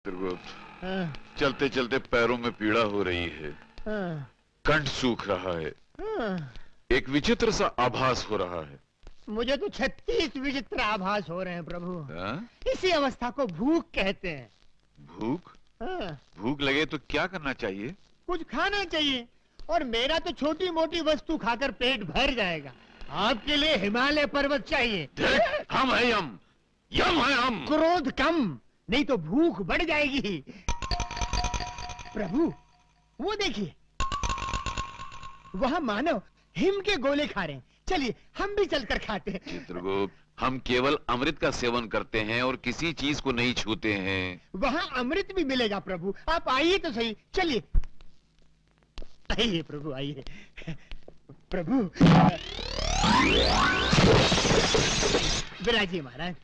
चलते चलते पैरों में पीड़ा हो रही है, कंठ सूख रहा है, एक विचित्र सा आभास हो रहा है। मुझे तो 36 विचित्र आभास हो रहे हैं प्रभु। इसी अवस्था को भूख कहते हैं। भूख? भूख लगे तो क्या करना चाहिए? कुछ खाना चाहिए, और मेरा तो छोटी मोटी वस्तु खाकर पेट भर जाएगा। आपके लिए हिमालय पर्वत चाहिए। हम है यम, यम है हम। क्रोध कम, नहीं तो भूख बढ़ जाएगी। प्रभु वो देखिए, वहाँ मानव हिम के गोले खा रहे हैं। चलिए हम भी चलकर खाते हैं। चित्रगुप्त, हम केवल अमृत का सेवन करते हैं और किसी चीज को नहीं छूते हैं। वहाँ अमृत भी मिलेगा प्रभु, आप आइए तो सही। चलिए आइए प्रभु, आइए प्रभु। विराजिए महाराज।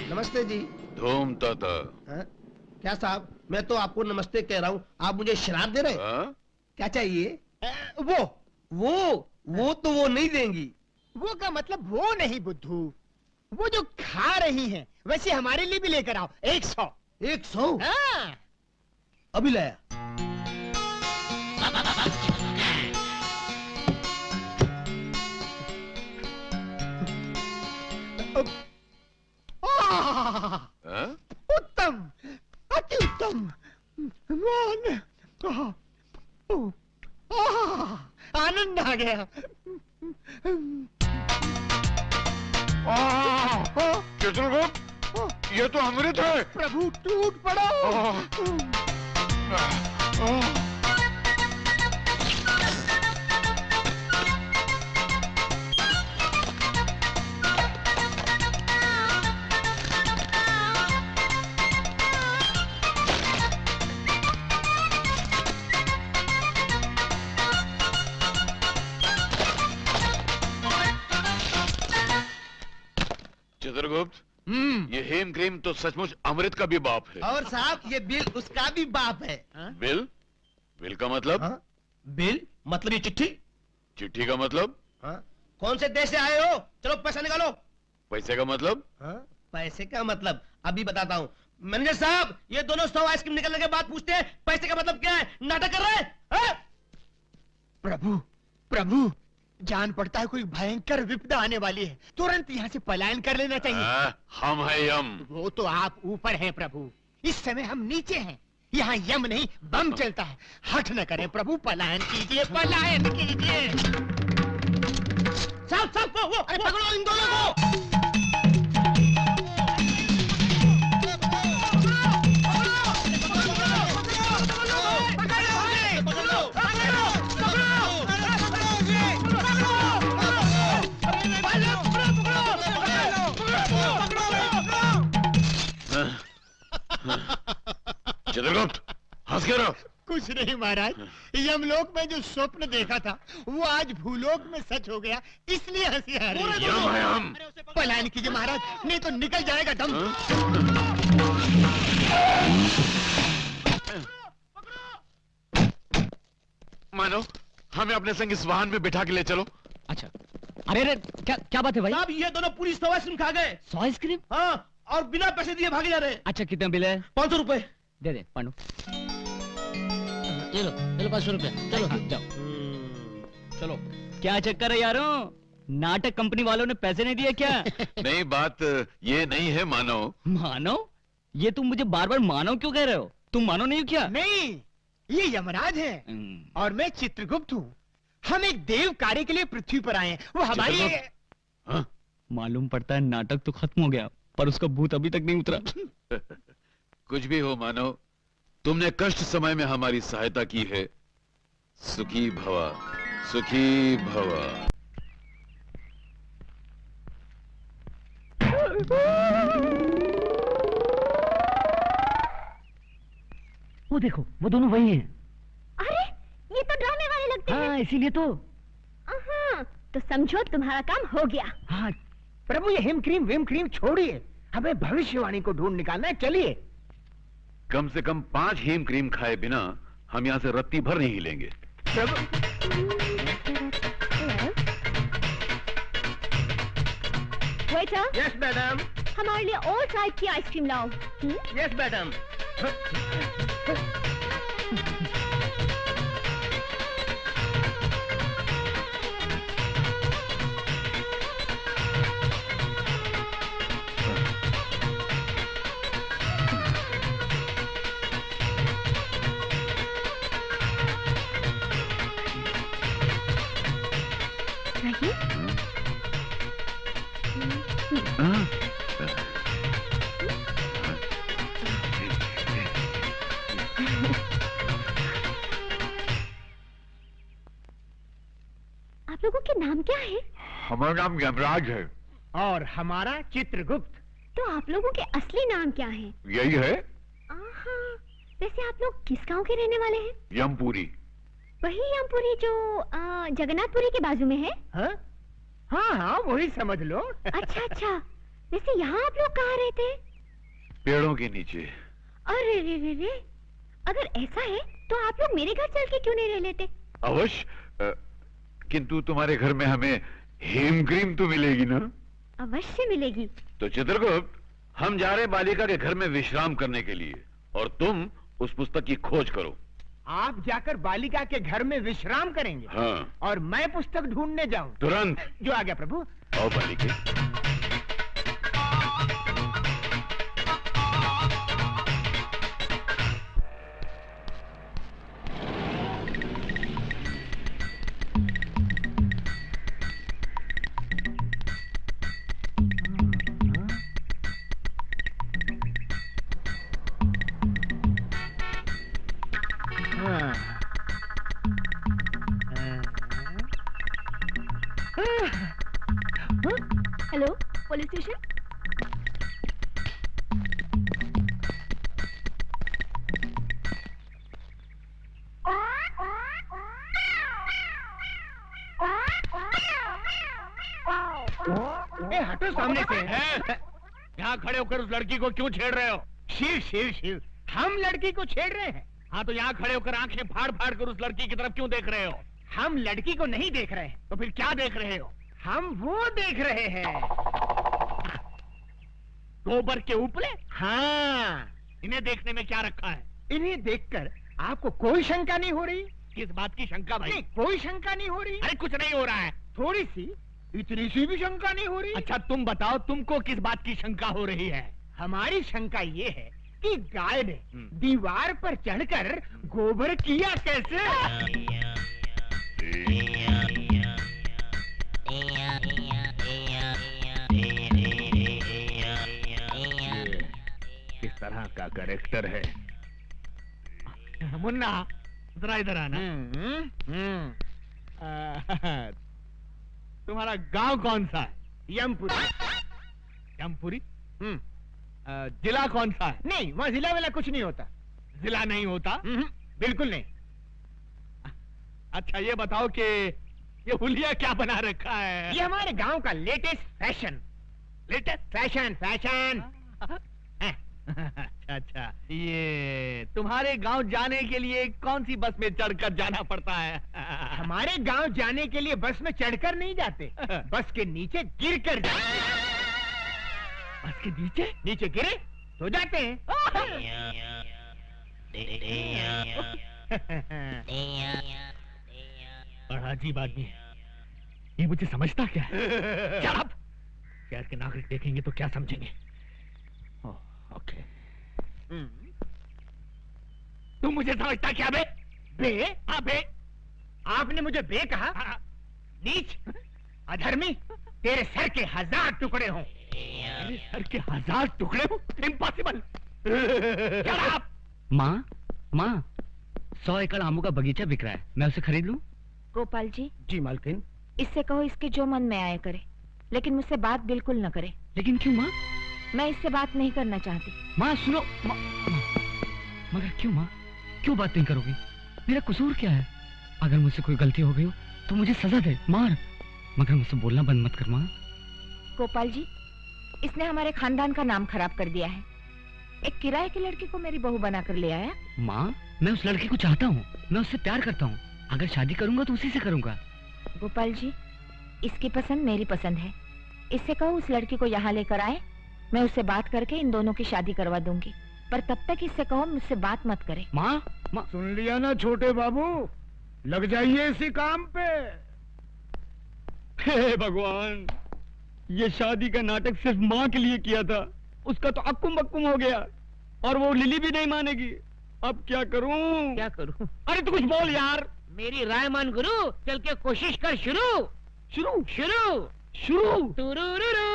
नमस्ते जी। धूम ताता। क्या साहब, मैं तो आपको नमस्ते कह रहा हूँ, आप मुझे शराब दे रहे हैं? क्या चाहिए? वो तो वो नहीं देंगी। वो का मतलब वो नहीं बुद्धू, वो जो खा रही हैं, वैसे हमारे लिए भी लेकर आओ। 100। 100? हाँ। अभी लाया। उत्तम, अति उत्तम। आनंद आ गया। चित्रगुप्त, ये तो अमृत है। प्रभु टूट पड़ो। चित्रगुप्त, ये हेम क्रीम तो सचमुच अमृत का भी बाप है। और साहब, ये बिल उसका भी बाप है। बिल? बिल का मतलब? बिल मतलब ये चिट्ठी। चिट्ठी का मतलब? कौन से देश से आए हो? चलो पैसा निकालो। पैसे का मतलब? पैसे का मतलब अभी बताता हूँ। मैनेजर साहब, ये दोनों 100 आइसक्रीम निकलने के बाद पूछते हैं पैसे का मतलब क्या है। नाटक कर रहे हैं? प्रभु प्रभु, जान पड़ता है कोई भयंकर विपदा आने वाली है, तुरंत यहाँ से पलायन कर लेना चाहिए। हम है यम। वो तो आप ऊपर हैं प्रभु, इस समय हम नीचे हैं। यहाँ यम नहीं बम चलता है। हठ न करें प्रभु, पलायन कीजिए, पलायन कीजिए। साहब वो पकड़ो इन दोनों को। चित्रगुप्त, हंस क्यों रहो? कुछ नहीं महाराज, यमलोक में जो स्वप्न देखा था वो आज भूलोक में सच हो गया, इसलिए हंसी आ रही है। यम है हम। पलायन कीजिए महाराज, नहीं तो निकल जाएगा दम। मानो, हमें अपने संग इस वाहन में बिठा के ले चलो। अच्छा। अरे क्या बात है भाई? साहब, ये दोनों पूरी 100 आइसक्रीम खा गए। 100 आइसक्रीम? हाँ, और बिना पैसे दिए भागे जा रहे हैं। अच्छा, कितना बिल है? 500 रुपए। दे पांडु। चलो 500 रुपए। चलो जाओ। चलो। क्या चक्कर है यारों, नाटक कंपनी वालों ने पैसे नहीं दिए क्या? नहीं, बात ये नहीं है मानव। मानव? ये तुम मुझे बार बार मानव क्यों कह रहे हो? तुम मानव नहीं हो क्या? नहीं, ये यमराज है और मैं चित्रगुप्त हूँ। हम एक देव कार्य के लिए पृथ्वी पर आए हैं। वो हमारी मालूम पड़ता है नाटक तो खत्म हो गया, पर उसका भूत अभी तक नहीं उतरा। कुछ भी हो मानव, तुमने कष्ट समय में हमारी सहायता की है। सुखी भवा, सुखी भवा। वो देखो, वो दोनों वही हैं। अरे, ये तो ड्रामे वाले लगते हैं। हाँ, इसीलिए तो। तो समझो तुम्हारा काम हो गया। हाँ प्रभु, ये हिम क्रीम विम क्रीम छोड़िए, हमें भविष्यवाणी को ढूंढ निकालना है। चलिए। कम से कम 5 हेम क्रीम खाए बिना हम यहाँ से रत्ती भर नहीं हिलेंगे। वेटर, यस मैडम, हमारे लिए और टाइप की आइसक्रीम लाओ। Yes madam. आप लोगों के नाम क्या है? हमारा नाम यमराज है। और हमारा चित्रगुप्त। तो आप लोगों के असली नाम क्या है? यही है, आहा, वैसे आप लोग किस गांव के रहने वाले हैं? यमपुरी। वही यमपुरी जो जगन्नाथपुरी के बाजू में है? हाँ हाँ हाँ, वही समझ लो। अच्छा अच्छा, वैसे यहाँ आप लोग कहाँ रहते हैं? पेड़ों के नीचे। अरे रे रे रे, अगर ऐसा है तो आप लोग मेरे घर चल के क्यों नहीं रह लेते? अवश्य, किंतु तुम्हारे घर में हमें हेम क्रीम तो मिलेगी ना? अवश्य मिलेगी। तो चित्रगुप्त, हम जा रहे बालिका के घर में विश्राम करने के लिए, और तुम उस पुस्तक की खोज करो। आप जाकर बालिका के घर में विश्राम करेंगे? हाँ। और मैं पुस्तक ढूंढने जाऊं? तुरंत। जो आ गया प्रभु। आओ बालिके। Hello, police station. हटो सामने से। यहाँ खड़े होकर उस लड़की को क्यों छेड़ रहे हो? शिव शिव शिव, हम लड़की को छेड़ रहे हैं। हाँ, तो यहाँ खड़े होकर आंखें फाड़ फाड़ कर उस लड़की की तरफ क्यों देख रहे हो? हम लड़की को नहीं देख रहे हैं। तो फिर क्या देख रहे हो? हम वो देख रहे हैं। गोबर के उपले? हाँ, इन्हें देखने में क्या रखा है? इन्हें देखकर आपको कोई शंका नहीं हो रही? किस बात की शंका भाई? नहीं, कोई शंका नहीं हो रही। अरे कुछ नहीं हो रहा है। थोड़ी सी, इतनी सी भी शंका नहीं हो रही? अच्छा तुम बताओ, तुमको किस बात की शंका हो रही है? हमारी शंका ये है कि गाय ने हम्म। दीवार पर चढ़कर गोबर किया कैसे? किस तरह का कैरेक्टर है? मुन्ना, जरा इधर आना। तुम्हारा गांव कौन सा है? यमपुरी। यमपुरी? जिला कौन सा है? नहीं, वहाँ जिला वाला कुछ नहीं होता। जिला नहीं होता? बिल्कुल नहीं। अच्छा ये बताओ कि ये हुलिया क्या बना रखा है? ये हमारे गांव का latest fashion. Latest fashion fashion. अच्छा, ये तुम्हारे गांव जाने के लिए कौन सी बस में चढ़कर जाना पड़ता है? हमारे गांव जाने के लिए बस में चढ़कर नहीं जाते, बस के नीचे गिर कर जाते। बस के नीचे? नीचे गिरे तो जाते हैं। बड़ा अजीब आदमी है। ये मुझे समझता क्या है? Shut up! शहर के नागरिक देखेंगे तो क्या समझेंगे? ओके। तुम मुझे समझता क्या बे? बे? हाँ बे। आपने मुझे बे कहा? हाँ। नीच, अधर्मी, तेरे सर के 1000 टुकड़े हों। मेरे सर के 1000 टुकड़े हो? इम्पॉसिबल। माँ, माँ, 100 एकड़ आमों का बगीचा बिक रहा है, मैं उसे खरीद लूं? गोपाल जी, जी मालकिन। इससे कहो इसके जो मन में आया करे, लेकिन मुझसे बात बिल्कुल न करे। लेकिन क्यों माँ? मैं इससे बात नहीं करना चाहती। माँ सुनो, मगर क्यों माँ? क्यों बात नहीं करोगी? मेरा कसूर क्या है? अगर मुझसे कोई गलती हो गई हो तो मुझे सजा दे, मार, मगर मुझसे बोलना बंद मत कर माँ। गोपाल जी, इसने हमारे खानदान का नाम खराब कर दिया है। एक किराए की लड़की को मेरी बहू बनाकर ले आया। माँ, मैं उस लड़की को चाहता हूँ, मैं उससे प्यार करता हूँ। अगर शादी करूंगा तो उसी से करूंगा। गोपाल जी, इसकी पसंद मेरी पसंद है, इससे कहो उस लड़की को यहाँ लेकर आए, मैं उससे बात करके इन दोनों की शादी करवा दूंगी। पर तब तक इससे कहो मुझसे बात मत करे। माँ, सुन लिया ना छोटे बाबू, लग जाइए इसी काम पे। हे भगवान, ये शादी का नाटक सिर्फ माँ के लिए किया था, उसका तो अक्कुम बक्कुम हो गया और वो लिली भी नहीं मानेगी। अब क्या करूं? क्या करूं? अरे तू कुछ बोल यार। मेरी राय मान गुरु, चल के कोशिश कर। शुरू शुरू शुरू शुरू। टुरुरुरु।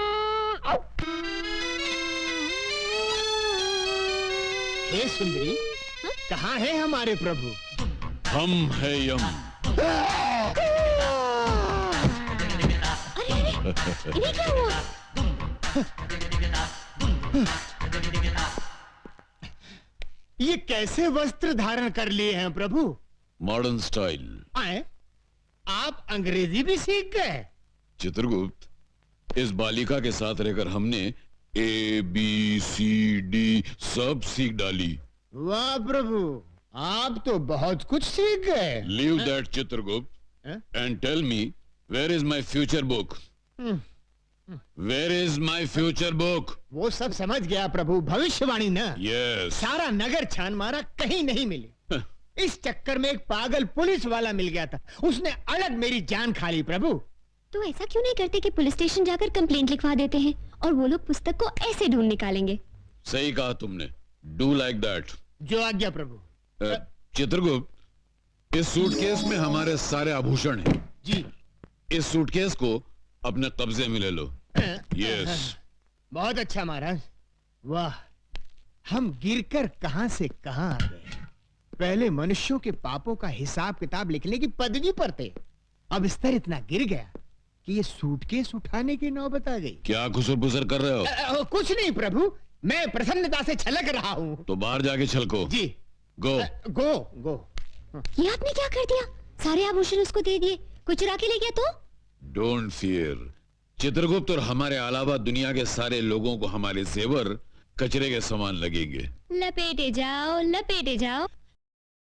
हे सुंदरी, कहाँ है हमारे प्रभु? हम है यम। इन्हें क्या हुआ? ये कैसे वस्त्र धारण कर लिए हैं प्रभु? Modern style. आए, आप अंग्रेजी भी सीख गए? चित्रगुप्त, इस बालिका के साथ रहकर हमने ABCD सब सीख डाली। वाह प्रभु, आप तो बहुत कुछ सीख गए। Leave that Chitragupta and tell me, where is my future book? Where is my future book? वो सब समझ गया प्रभु, भविष्यवाणी ना। यस। सारा नगर छान मारा, कहीं नहीं मिली। इस चक्कर में एक पागल पुलिस वाला मिल गया था, उसने अलग मेरी जान खा ली प्रभु। तो ऐसा क्यों नहीं करते कि पुलिस स्टेशन जाकर कंप्लेंट लिखवा देते हैं और वो लोग पुस्तक को ऐसे ढूंढ निकालेंगे। सही कहा तुमने, डू लाइक दैट। जो आज्ञा प्रभु। चित्रगुप्त, इस सूटकेस में हमारे सारे आभूषण हैं। जी। इस सूटकेस को अपने कब्जे में ले लो। यस। बहुत अच्छा महाराज। वाह, हम गिरकर कहां से कहां आ गए। पहले मनुष्यों के पापों का हिसाब किताब लिखने की पदवी पर थे, अब स्तर इतना गिर गया कि ये सूटकेस उठाने की नौबत आ गई। क्या खुसर-पुसर कर रहे हो? कुछ नहीं प्रभु, मैं प्रसन्नता से छलक रहा हूँ। तो बाहर जाके छलको। जी। गो। गो गो। ये आपने क्या कर दिया? सारे आभूषण उसको दे दिए, कोई चुरा के ले गया तो? Don't fear. चित्रगुप्त और हमारे अलावा दुनिया के सारे लोगों को हमारे जेवर कचरे के समान लगेंगे। लपेटे जाओ लपेटे जाओ।